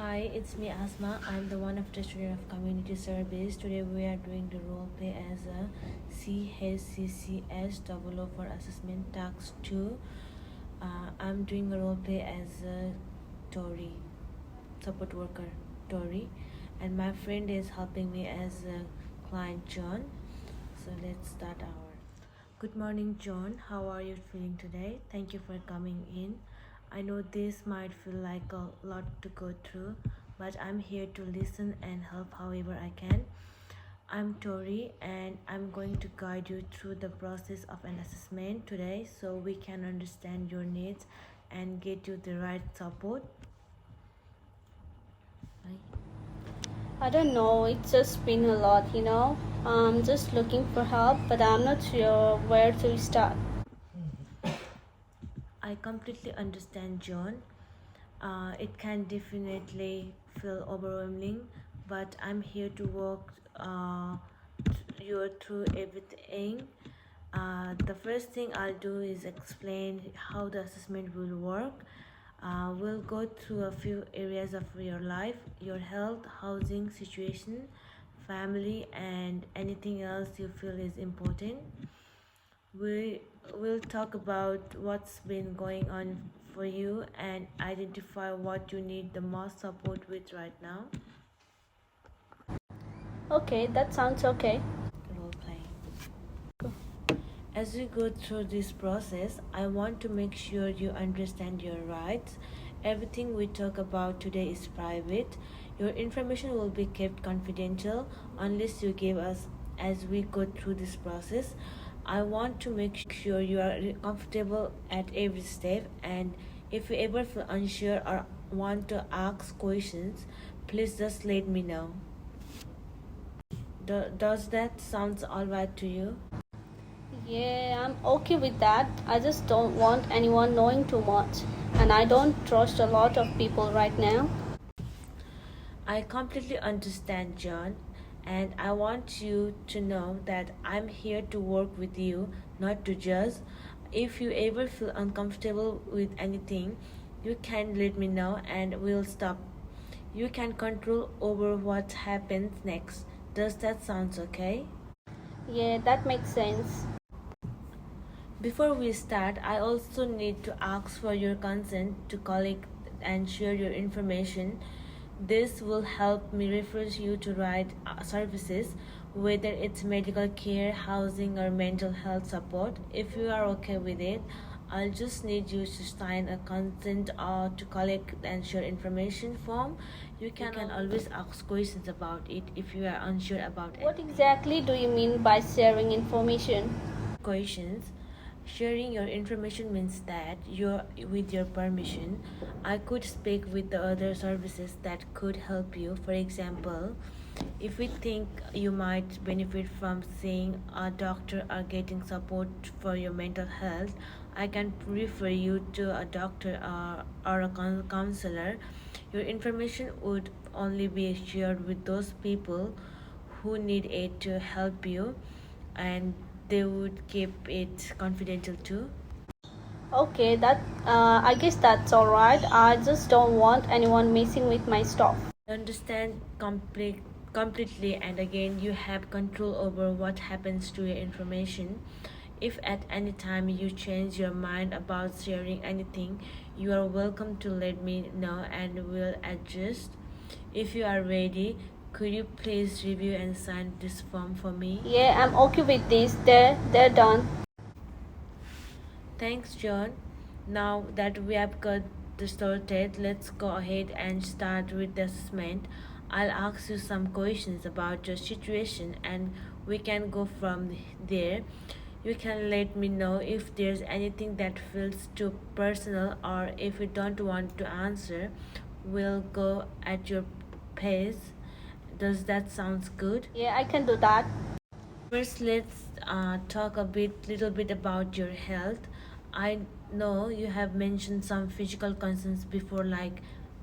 Hi, it's me Asma. I'm the one of the student of community service. Today we are doing the role play as a CHCcCS004 assessment task 2. I'm doing a role play as a Tori, support worker Tori, and my friend is helping me as a client John. So let's start our. Good morning, John. How are you feeling today? Thank you for coming in. I know this might feel like a lot to go through, but I'm here to listen and help however I can. I'm Tori, and I'm going to guide you through the process of an assessment today so we can understand your needs and get you the right support. I don't know, it's just been a lot. I'm just looking for help, but I'm not sure where to start. I completely understand, John. It can definitely feel overwhelming, but I'm here to walk you through everything. The first thing I'll do is explain how the assessment will work. We'll go through a few areas of your life, your health, housing situation, family, and anything else you feel is important. We will talk about what's been going on for you and identify what you need the most support with right now. Okay, that sounds okay. Role playing. As we go through this process, I want to make sure you understand your rights. Everything we talk about today is private. Your information will be kept confidential unless you give us as we go through this process. I want to make sure you are comfortable at every step, and if you ever feel unsure or want to ask questions, please just let me know. Does that sound alright to you? Yeah, I'm okay with that. I just don't want anyone knowing too much, and I don't trust a lot of people right now. I completely understand, John, and I want you to know that I'm here to work with you, not to judge. If you ever feel uncomfortable with anything, you can let me know and we'll stop. You can control over what happens next. Does that sound okay? Yeah, that makes sense. Before we start, I also need to ask for your consent to collect and share your information. This will help me refer you to right services, whether it's medical care, housing, or mental health support. If you are okay with it, I'll just need you to sign a consent to collect and share information form. You can always ask questions about it if you are unsure about it. What exactly do you mean by sharing information? Questions. Sharing your information means that with your permission, I could speak with the other services that could help you. For example, if we think you might benefit from seeing a doctor or getting support for your mental health, I can refer you to a doctor or a counselor. Your information would only be shared with those people who need it to help you, and they would keep it confidential too. Okay, I guess that's alright. I just don't want anyone messing with my stuff. Understand completely, and again, you have control over what happens to your information. If at any time you change your mind about sharing anything, you are welcome to let me know and we'll adjust. If you are ready, could you please review and sign this form for me? Yeah, I'm okay with this. They're done. Thanks, John. Now that we have got this sorted, let's go ahead and start with the assessment. I'll ask you some questions about your situation and we can go from there. You can let me know if there's anything that feels too personal or if you don't want to answer. We'll go at your pace. Does that sound good? Yeah, I can do that. First, let's talk little bit about your health. I know you have mentioned some physical concerns before, like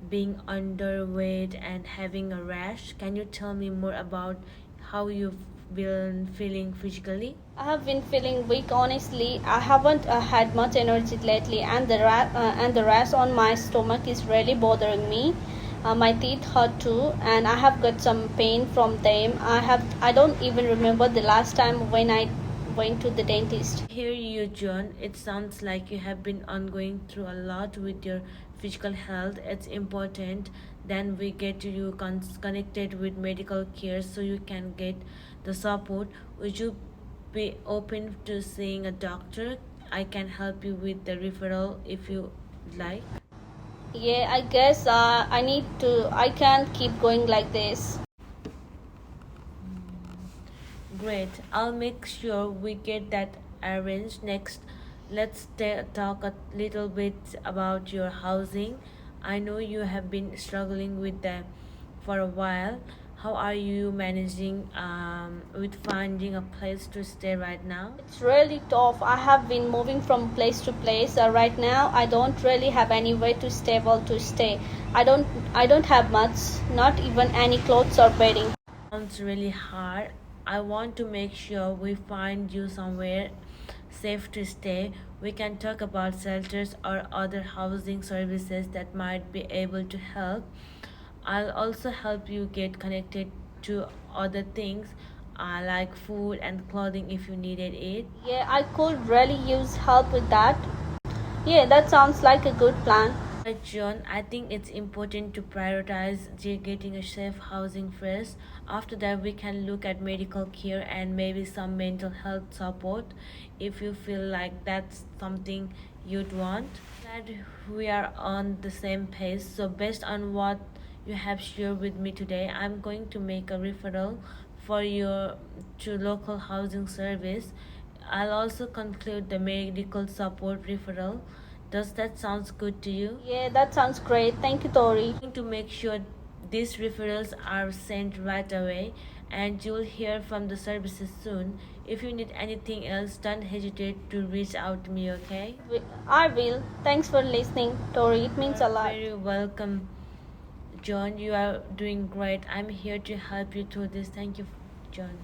being underweight and having a rash. Can you tell me more about how you've been feeling physically? I have been feeling weak honestly. I haven't had much energy lately and the rash on my stomach is really bothering me. My teeth hurt too, and I have got some pain from them. I don't even remember the last time when I went to the dentist. Hear you, John. It sounds like you have been ongoing through a lot with your physical health. It's important then we get you connected with medical care so you can get the support. Would you be open to seeing a doctor? I can help you with the referral if you like. Yeah, I guess I can't keep going like this. Great. I'll make sure we get that arranged next. Let's talk a little bit about your housing. I know you have been struggling with that for a while. How are you managing with finding a place to stay right now? It's really tough. I have been moving from place to place. Right now, I don't really have anywhere to stable to stay. I don't have much, not even any clothes or bedding. Sounds really hard. I want to make sure we find you somewhere safe to stay. We can talk about shelters or other housing services that might be able to help. I'll also help you get connected to other things like food and clothing if you needed it. Yeah, I could really use help with that. Yeah, that sounds like a good plan. Right, John, I think it's important to prioritize getting a safe housing first. After that, we can look at medical care and maybe some mental health support if you feel like that's something you'd want. Glad we are on the same page. So, based on what you have shared with me today, I'm going to make a referral for your to local housing service. I'll also conclude the medical support referral. Does that sound good to you? Yeah, that sounds great. Thank you, Tori. I'm going to make sure these referrals are sent right away and you'll hear from the services soon. If you need anything else, don't hesitate to reach out to me, okay? I will. Thanks for listening, Tori. It means a You're lot. very welcome, John. You are doing great. I'm here to help you through this. Thank you, John.